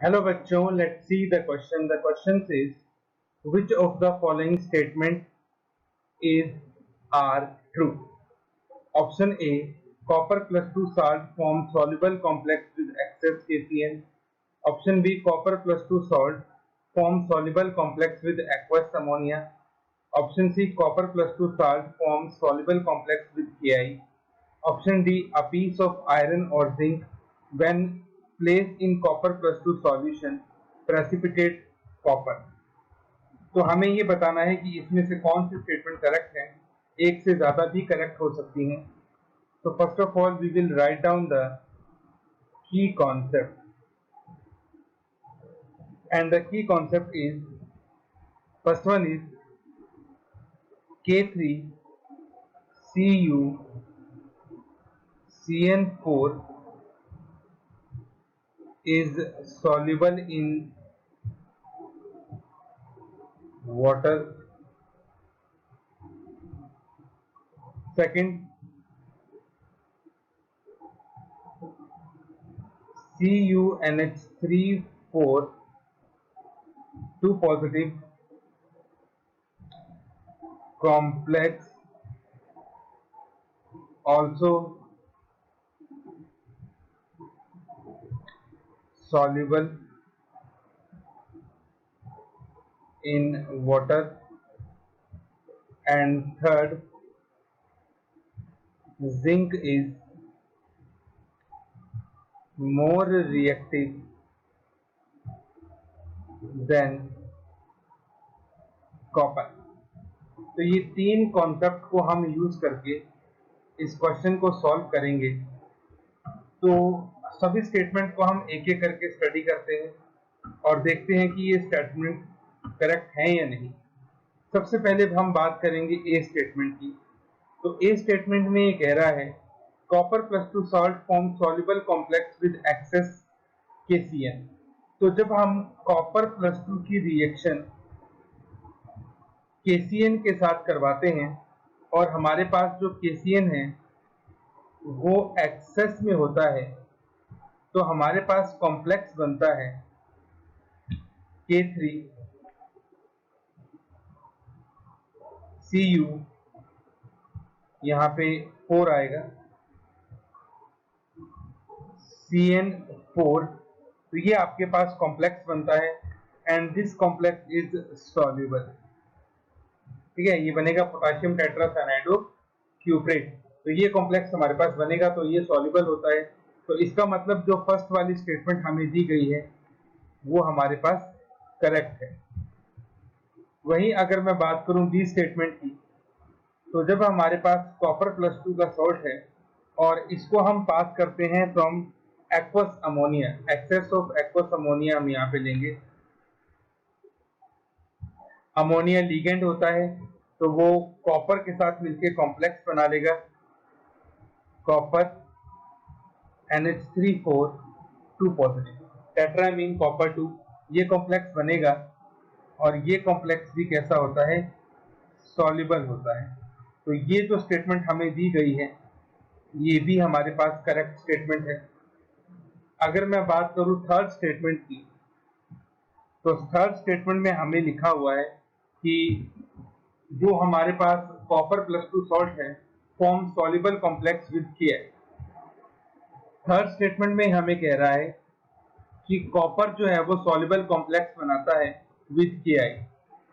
Hello बच्चों, let's see the question. The question says, which of the following statement is are true? Option A, copper plus 2 salt form soluble complex with excess KCl. Option B, copper plus 2 salt form soluble complex with aqueous ammonia. Option C, copper plus 2 salt forms soluble complex with Ki. Option D, a piece of iron or zinc when placed in copper plus 2 solution precipitate copper. तो हमें ये बताना है कि इसमें से कौन सी statement correct है। एक से ज्यादा भी करेक्ट हो सकती हैं। तो first of all we will write down the key concept and the key concept is first one is K3CuCN4 is soluble in water. Second, CuNH3,4 2 positive complex also soluble in water. And third, zinc is more reactive than copper. तो ये तीन concept को हम use करके इस question को solve करेंगे। तो सभी स्टेटमेंट को हम एक एक करके स्टडी करते हैं और देखते हैं कि ये स्टेटमेंट करेक्ट है या नहीं। सबसे पहले हम बात करेंगे ए स्टेटमेंट की। तो ए स्टेटमेंट में ये कह रहा है copper plus 2 salt form soluble complex with excess KCl। तो जब हम कॉपर प्लस 2 की रिएक्शन KCl के साथ करवाते हैं और हमारे पास जो KCl है वो एक्सेस में होता है, तो हमारे पास कॉम्प्लेक्स बनता है K3Cu, यहाँ पे 4 आएगा, CN4, तो ये आपके पास कॉम्प्लेक्स बनता है and this complex is soluble. ठीक है, ये बनेगा पोटेशियम टेट्रासाइनाइडो क्यूप्रेट। तो ये कॉम्प्लेक्स हमारे पास बनेगा, तो ये सॉल्युबल होता है। तो इसका मतलब जो फर्स्ट वाली स्टेटमेंट हमें दी गई है वो हमारे पास करेक्ट है। वहीं अगर मैं बात करूं बी स्टेटमेंट की, तो जब हमारे पास कॉपर प्लस 2 का सॉल्ट है और इसको हम पास करते हैं from aqueous ammonia, excess of aqueous ammonia हम यहाँ पे लेंगे। अमोनिया लिगेंड होता है, तो वो कॉपर के साथ मिलकर कॉम्प्लेक्स बना लेगा, copper NH3,4 2 positive, tetrammine copper 2, ये कॉम्प्लेक्स बनेगा और ये कॉम्प्लेक्स भी कैसा होता है, सॉल्युबल होता है। तो ये जो स्टेटमेंट हमें दी गई है ये भी हमारे पास करेक्ट स्टेटमेंट है। अगर मैं बात करूं थर्ड स्टेटमेंट की, तो थर्ड स्टेटमेंट में हमें लिखा हुआ है कि जो हमारे पास कॉपर प्लस 2 सॉल्ट है form soluble complex with Ki। Third statement में हमें कह रहा है कि कॉपर जो है वो सॉल्युबल कॉम्प्लेक्स बनाता है विद Ki।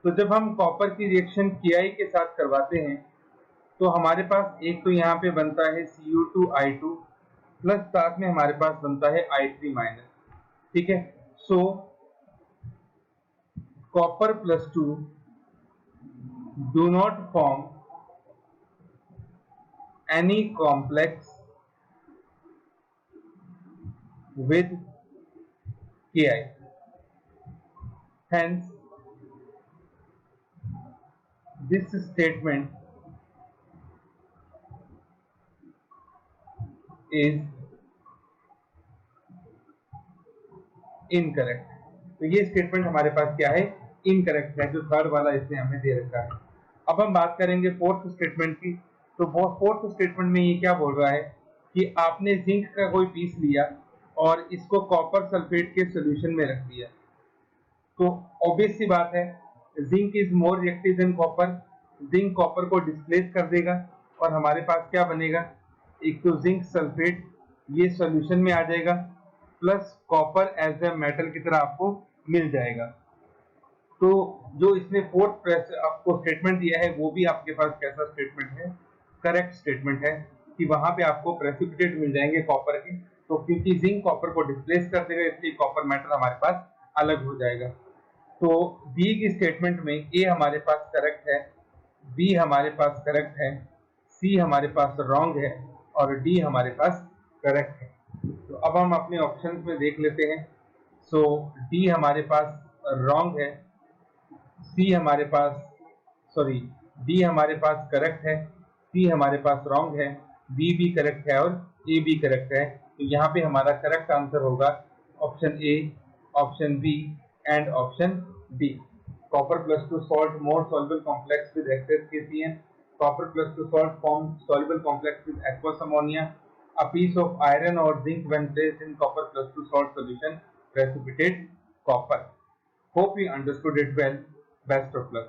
तो जब हम कॉपर की रिएक्शन Ki के साथ करवाते हैं तो हमारे पास एक तो यहाँ पे बनता है Cu2I2 प्लस साथ में हमारे पास बनता है I3 माइनस। ठीक है, सो copper plus 2 do not form any complex with Ki, hence this statement is incorrect. तो ये स्टेटमेंट हमारे पास क्या है, इनकरेक्ट है, जो थर्ड वाला इसने हमें दे रखा है। अब हम बात करेंगे फोर्थ स्टेटमेंट की। तो फोर्थ स्टेटमेंट में ये क्या बोल रहा है कि आपने जिंक का कोई पीस लिया और इसको कॉपर सल्फेट के सोल्यूशन में रख दिया। तो ऑब्वियस सी बात है, zinc is more reactive than copper, zinc copper को डिस्प्लेस कर देगा और हमारे पास क्या बनेगा, एक तो जिंक सल्फेट ये सॉल्यूशन में आ जाएगा plus copper as a metal की तरह आपको मिल जाएगा। तो जो इसने फोर्थ आपको स्टेटमेंट दिया है वो भी आपके पास कैसा स्टेटमेंट है, करेक्ट स्टेटमेंट है कि वहां पे आपको प्रेसिपिटेट मिल जाएंगे कॉपर के। तो क्योंकि जिंक कॉपर को डिस्प्लेस कर देगा इसलिए कॉपर मेटल हमारे पास अलग हो जाएगा। तो बी की स्टेटमेंट में ए हमारे पास करेक्ट है, बी हमारे पास करेक्ट है, सी हमारे पास रॉन्ग है और डी हमारे पास करेक्ट है। तो अब हम अपने ऑप्शंस में देख लेते हैं। सो डी हमारे पास रॉन्ग है, सी हमारे पास सॉरी डी हमारे पास करेक्ट है, सी हमारे पास रॉन्ग है, बी भी करेक्ट है और ए भी करेक्ट है। तो यहाँ पे हमारा करेक्ट आंसर होगा option A, option B and option D. Copper plus 2 salt more soluble complex with excess KCN. Copper plus 2 salt form soluble complex with aqueous ammonia. A piece of iron or zinc when placed in copper plus 2 salt solution precipitate copper. Hope you understood it well. Best of luck.